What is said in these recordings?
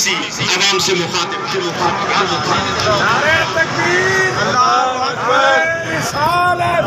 سی عوام سے مخاطب نعرہ تکبیر، اللہ اکبر، رسالت،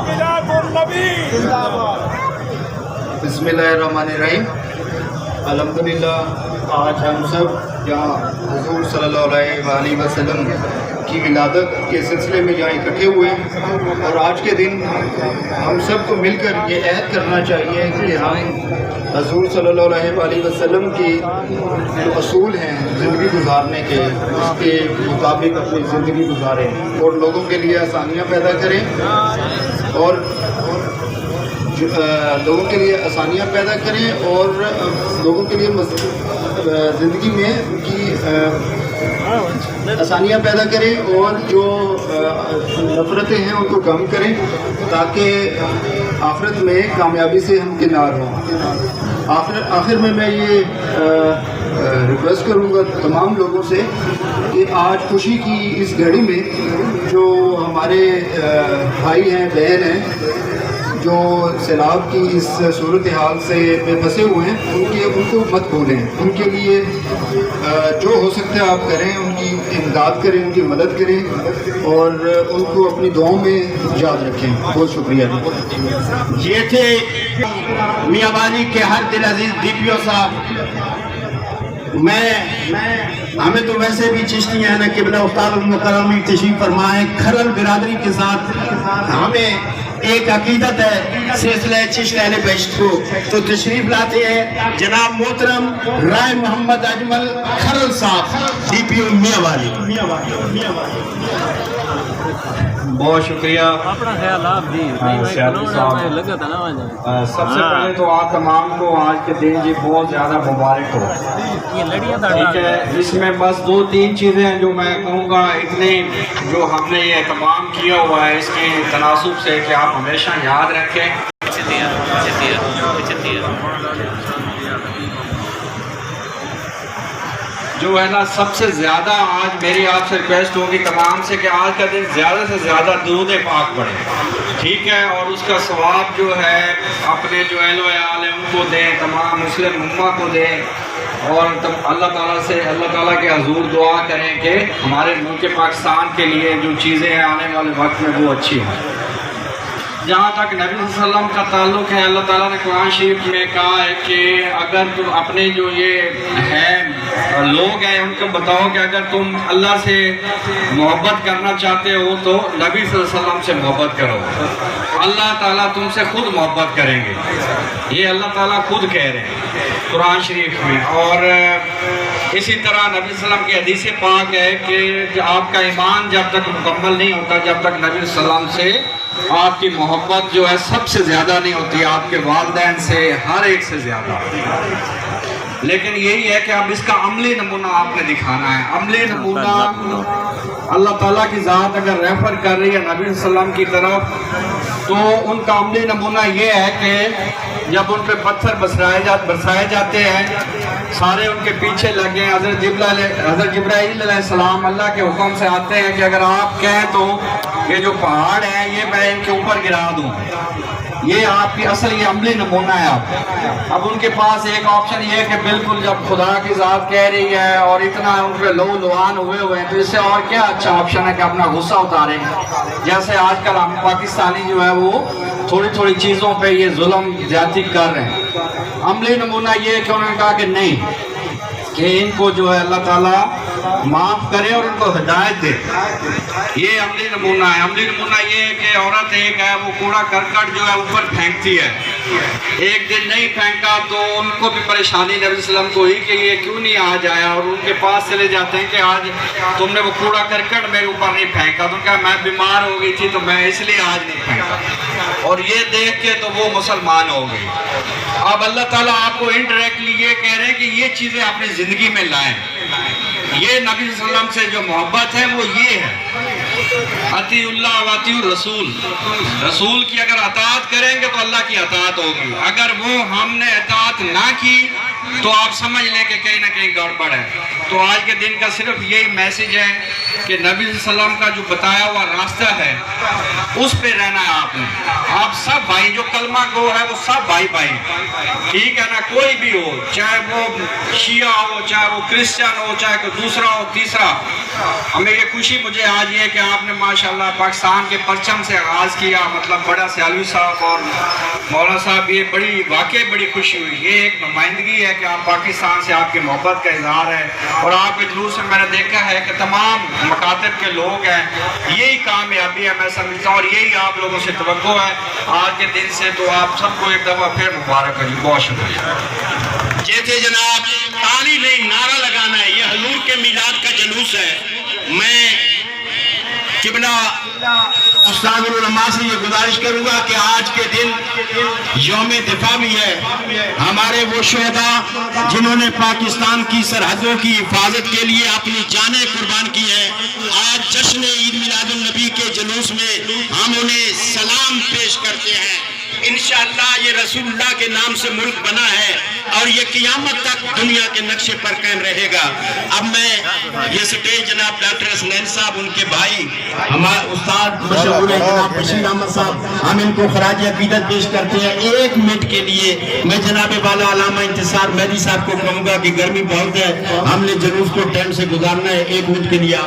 میلاد النبی۔ بسم اللہ الرحمن الرحیم۔ الحمدللہ آج ہم سب یہاں حضور صلی اللہ علیہ وآلہ وسلم کی ولادت کے سلسلے میں یہاں اکٹھے ہوئے ہیں، اور آج کے دن ہم سب کو مل کر یہ عہد کرنا چاہیے کہ ہم حضور صلی اللہ علیہ وآلہ وسلم کی جو اصول ہیں زندگی گزارنے کے، اس کے مطابق اپنی زندگی گزاریں اور لوگوں کے لیے آسانیاں پیدا کریں، اور لوگوں کے لیے آسانیاں پیدا کریں، اور لوگوں کے لیے زندگی میں ان کی آسانیاں پیدا کریں، اور جو نفرتیں ہیں ان کو کم کریں، تاکہ آخرت میں کامیابی سے ہم کنار ہوں۔ آخر میں یہ ریکویسٹ کروں گا تمام لوگوں سے کہ آج خوشی کی اس گھڑی میں جو ہمارے بھائی ہیں، بہن ہیں، جو سیلاب کی اس صورتحال سے پھنسے ہوئے ہیں، ان کو مت بھولیں، ان کے لیے جو ہو سکتا ہے آپ کریں، ان کی امداد کریں، ان کی مدد کریں، اور ان کو اپنی دعاؤں میں یاد رکھیں۔ بہت شکریہ۔ یہ تھے میاں والی کے ہر دل عزیز ڈی پی او صاحب۔ ہمیں تو ویسے بھی چشتی ہیں نا، قبلہ استاد المکرمی تشریف فرمائیں کھرل برادری کے ساتھ، ہمیں ایک عقیدت ہے سلسلہ چشت اہل بہشت کو، تو تشریف لاتے ہیں جناب محترم رائے محمد اجمل کھرل صاحب، ڈی پی او میاں والی۔ بہت شکریہ سیادی صاحب۔ سب سے پہلے تو آپ تمام کو آج کے دن جی بہت زیادہ مبارک ہو، ٹھیک ہے۔ اس میں بس 2-3 چیزیں ہیں جو میں کہوں گا، اتنے جو ہم نے یہ اہتمام کیا ہوا ہے اس کے تناسب سے کہ آپ ہمیشہ یاد رکھیں۔ جو ہے نا سب سے زیادہ آج میری آپ سے ریکویسٹ ہوگی تمام سے کہ آج کا دن زیادہ سے زیادہ درود پاک پڑھیں، ٹھیک ہے، اور اس کا ثواب جو ہے اپنے جو اہل و عیال ہیں ان کو دیں، تمام مسلم امہ کو دیں، اور اللہ تعالیٰ سے اللہ تعالیٰ کے حضور دعا کریں کہ ہمارے ملک پاکستان کے لیے جو چیزیں ہیں آنے والے وقت میں وہ اچھی ہوں۔ جہاں تک نبی صلی اللہ علیہ وسلم کا تعلق ہے، اللہ تعالیٰ نے قرآن شریف میں کہا ہے کہ اگر تم اپنے جو یہ ہیں لوگ ہیں ان کو بتاؤ کہ اگر تم اللہ سے محبت کرنا چاہتے ہو تو نبی صلی اللہ علیہ وسلم سے محبت کرو، اللہ تعالیٰ تم سے خود محبت کریں گے، یہ اللہ تعالیٰ خود کہہ رہے ہیں قرآن شریف میں۔ اور اسی طرح نبی صلی اللہ علیہ وسلم کی حدیث پاک ہے کہ آپ کا ایمان جب تک مکمل نہیں ہوتا جب تک نبی صلی اللہ علیہ وسلم سے آپ کی محبت جو ہے سب سے زیادہ نہیں ہوتی، آپ کے والدین سے، ہر ایک سے زیادہ۔ لیکن یہی ہے کہ اب اس کا عملی نمونہ آپ نے دکھانا ہے۔ عملی نمونہ اللہ تعالیٰ کی ذات اگر ریفر کر رہی ہے نبی صلی اللہ علیہ وسلم کی طرف، تو ان کا عملی نمونہ یہ ہے کہ جب ان پہ پتھر برسائے جاتے ہیں، سارے ان کے پیچھے لگے، حضرت جبرائیل علیہ السلام اللہ کے حکم سے آتے ہیں کہ اگر آپ کہیں تو یہ جو پہاڑ ہے یہ میں ان کے اوپر گرا دوں۔ یہ آپ کی اصل یہ عملی نمونہ ہے۔ اب ان کے پاس ایک آپشن یہ ہے کہ بالکل جب خدا کی ذات کہہ رہی ہے اور اتنا ان پہ لو لوان ہوئے ہیں تو اس سے اور کیا اچھا آپشن ہے کہ اپنا غصہ اتاریں، جیسے آج کل ہم پاکستانی جو ہے وہ تھوڑی تھوڑی چیزوں پہ یہ ظلم زیادتی کر رہے ہیں۔ عملی نمونہ یہ ہے کہ انہوں نے کہا کہ نہیں، کہ ان کو جو ہے اللہ تعالیٰ معاف کرے اور ان کو ہدایت دے، یہ عملی نمونہ ہے۔ عملی نمونہ یہ ہے کہ عورت ایک ہے وہ کوڑا کرکٹ جو ہے اوپر پھینکتی ہے، ایک دن نہیں پھینکا تو ان کو بھی پریشانی نبی صلی اللہ علیہ وسلم کو ہوئی کہ یہ کیوں نہیں آج آیا، اور ان کے پاس چلے جاتے ہیں کہ آج تم نے وہ کوڑا کرکٹ میرے اوپر نہیں پھینکا، تو کہا میں بیمار ہو گئی تھی تو میں اس لیے آج نہیں پھینکا، اور یہ دیکھ کے تو وہ مسلمان ہو گئی۔ اب اللہ تعالیٰ آپ کو انڈائریکٹلی یہ کہہ رہے ہیں کہ یہ چیزیں اپنی زندگی میں لائیں، یہ نبی صلی اللہ علیہ وسلم سے جو محبت ہے وہ یہ ہے अतीउल्लाह व अतीउर रसूल, रसूल की अगर अताअत करेंगे तो अल्लाह की अताअत होगी, अगर वो हमने अताअत ना की तो आप समझ लें कि कहीं ना कहीं गड़बड़ है। तो आज के दिन का सिर्फ यही मैसेज है कि नबी सल्लल्लाहु अलैहि वसल्लम का जो बताया हुआ रास्ता है उस पे रहना है आपने। आप सब भाई जो कलमा गो है वो सब भाई भाई, ठीक है ना, कोई भी हो, चाहे वो शिया हो, चाहे वो क्रिश्चियन हो, चाहे कोई दूसरा हो, तीसरा। हमें ये खुशी मुझे आज ये कि आपने माशाल्लाह पाकिस्तान के परचम से आगाज़ किया, मतलब बड़ा सयालवी साहब और मौलाना साहब, ये बड़ी वाकई बड़ी खुशी हुई। ये एक नुमाइंदगी है कि आप पाकिस्तान से आपकी मोहब्बत का इजहार है, और आपके जुलूस में मैंने देखा है कि तमाम मकातब के लोग हैं। यही कामयाबी है मैं समझता हूँ, और यही आप लोगों से तवक्को है आज के दिन से। तो आप सबको एक दफ़ा फिर मुबारक है जी, बहुत शुक्रिया। जैसे जनाब ताली नहीं नारा लगाना है, ये हजूर के मिलाद का जुलूस है। मैं किबला उस्ताद उलमा से ये गुजारिश करूंगा कि आज के दिन यौम दिफा भी है। हमारे वो शहदा जिन्होंने पाकिस्तान की सरहदों की हिफाजत के लिए अपनी जानें कुर्बान की है, आज जश्न ईद मिलादुन नबी के जुलूस में हम उन्हें सलाम पेश करते हैं। इंशाअल्लाह ये रसूलुल्लाह के नाम से मुल्क बना है और ये क़यामत तक दुनिया के नक्शे पर कायम रहेगा। अब मैं ये स्टेज जनाब डॉक्टर हसनैन साहब, उनके भाई हमारे उस्ताद मशहूर है जनाब बशीर अहमद साहब, हम इनको खराज अकीदत पेश करते हैं। 1 मिनट के लिए मैं जनाब वाला अलामा इंतसार मेहदी साहब को कहूँगा कि गर्मी बहुत है, हमने जुलूस को टाइम से गुजारना है। 1 मिनट के लिए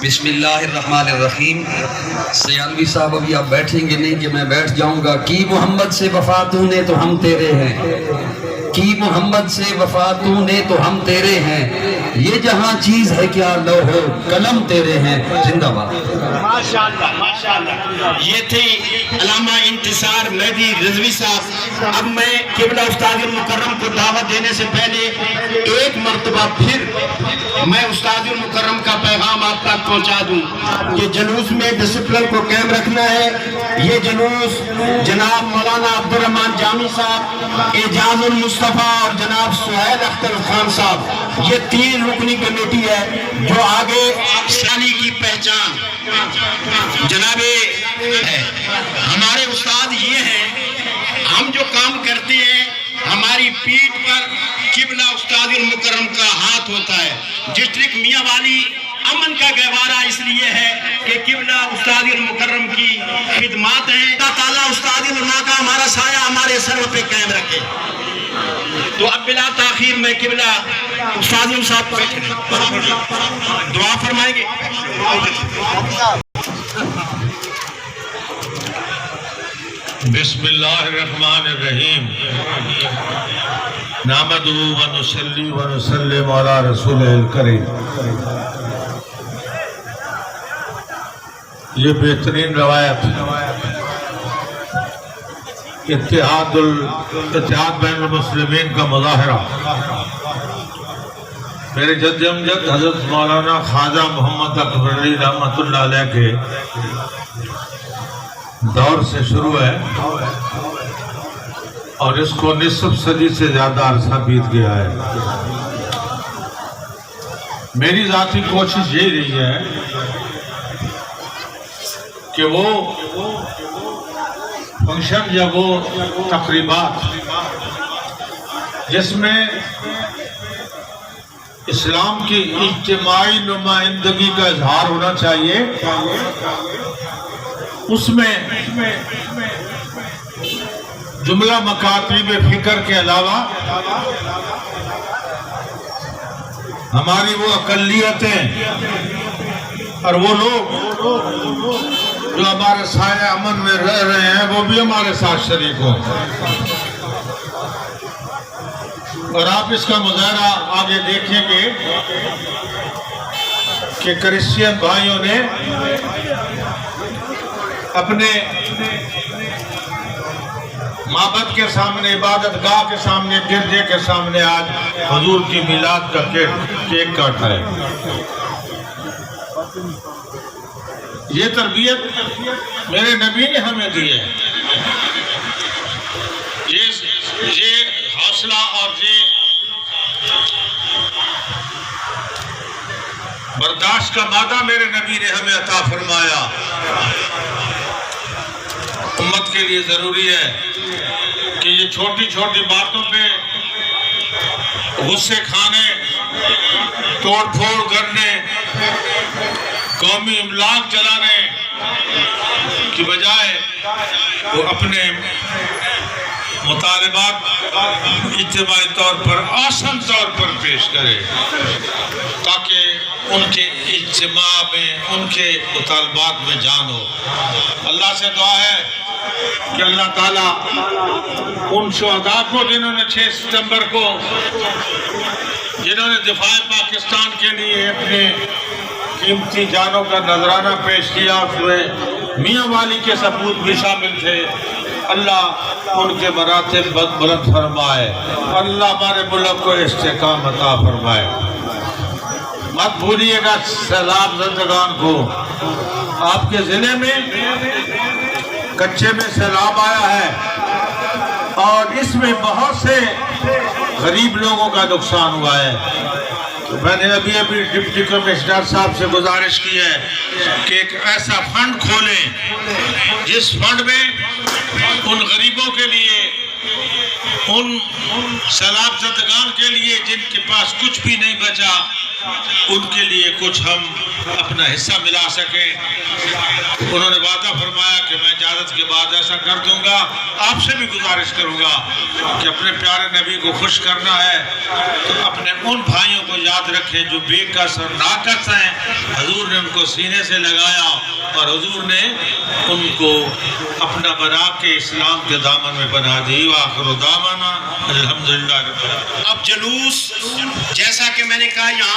बिस्मिल्लाहिर्रहमानिर्रहीम। सयालवी साहब अभी आप बैठेंगे नहीं कि मैं बैठ जाऊंगा। की मोहम्मद से वफा तूने तो हम तेरे हैं, की मोहम्मद से वफा तूने तो हम तेरे हैं, ये जहां चीज है क्या लौहो कलम तेरे हैं। जिंदाबाद। माशाअल्लाह माशाअल्लाह। ये थे अल्लामा इंतसार मेहदी रिजवी साहब। अब मैं किबला उस्ताद मुकर्रम को दावत देने से पहले एक मर्तबा फिर मैं उस्ताद मुकर्रम का पैगाम आप तक पहुंचा दूं कि जुलूस में डिसिप्लिन को कायम रखना है। ये जुलूस जनाब मौलाना अब्दुल रहमान जामी साहब, एजाजुल मुस्तफ़ा और जनाब सुहैल अख्तर खान साहब, ये 3 रुकनी कमेटी है जो आगे साली की पहचान जनाबे है। हमारे उस्ताद ये हैं, हम जो काम करते हैं हमारी पीठ पर किबला उस्ताद मुकर्रम का हाथ होता है। डिस्ट्रिक्ट मियां वाली अमन का गहवारा इसलिए है कि किबला उस्ताद मुकर्रम की खिदमत है। अल्लाह ताला उस्ताद उलमा का हमारा साया हमारे सर पे कायम रखे। तो अब बिला ताखीर में किबला उस्ताद साहब बैठे दुआ फरमाएंगे। बिस्मिल्लाहिर्रहमानिर्रहीम। नामदुहु व नुसल्ली व नुसल्लिम अला रसूलिल करीम। ये बेहतरीन रवायत इत्तेहाद बैनुल मुस्लिमीन का मुज़ाहरा मेरे जद्द अमजद हज़रत मौलाना ख्वाजा मोहम्मद अकबर अली रहमतुल्लाह अलैह के दौर से शुरू है और इसको निस्फ सदी से ज्यादा अरसा बीत गया है। मेरी जाती कोशिश यही रही है कि वो फंक्शन या वो तकरीबात जिसमें इस्लाम की इज्तिमाई नुमाइंदगी का इजहार होना चाहिए, उसमें जुमला मकातीब फिक्र के अलावा हमारी वो अकलियतें और वो लोग जो हमारे साया अमन में रह रहे हैं वो भी हमारे साथ शरीक हों। और आप इसका मुजाहरा आगे देखेंगे कि क्रिश्चियन भाइयों ने अपने माबद के सामने, इबादत गाह के सामने, गिरजे के सामने आज हुजूर की मिलाद का केक काटा है। ये तरबियत मेरे नबी ने हमें दी है। ये हौसला और ये बर्दाश्त का मादा मेरे नबी ने हमें अता फरमाया। उम्मत के लिए ज़रूरी है कि ये छोटी छोटी बातों पे गुस्से खाने, तोड़ फोड़ करने, कौमी इमलाक चलाने की बजाय वो अपने मुतालबात इज्तिमाई तौर पर आसान तौर पर पेश करे, ताकि उनके इज्तिमा में, उनके मुतालबात में जान हो। अल्लाह से दुआ है कि अल्लाह ताला उन शुहदा को जिन्होंने 6 सितंबर को जिन्होंने दिफाए पाकिस्तान के लिए अपने कीमती जानों का नजराना पेश किया, उसमें मियाँ वाली के सपूत भी शामिल थे। अल्लाह उनके मरातिब बुलंद फरमाए, अल्लाह हमारे मुल्क को इस्तेकाम अता फरमाए। मत भूलिएगा सैलाब ज़दगान को, आपके ज़िले में कच्चे में सैलाब आया है और इसमें बहुत से गरीब लोगों का नुकसान हुआ है। तो मैंने अभी डिप्टी कमिश्नर साहब से गुजारिश की है कि एक ऐसा फंड खोलें जिस फंड में उन गरीबों के लिए, उन सैलाब ज़दगान के लिए जिनके पास कुछ भी नहीं बचा, उनके लिए कुछ हम अपना हिस्सा मिला सकें। उन्होंने वादा फरमाया कि मैं इजाज़त के बाद ऐसा कर दूंगा। आपसे भी गुजारिश करूंगा कि अपने प्यारे नबी को खुश करना है तो अपने उन भाइयों को याद रखें जो बेकस और नाकस हैं। हुजूर ने उनको सीने से लगाया और हुजूर ने उनको अपना बना के इस्लाम के दामन में बना दी। आखिर दामना अल्हम्दुलिल्लाह। अब जुलूस, जैसा कि मैंने कहा, यहाँ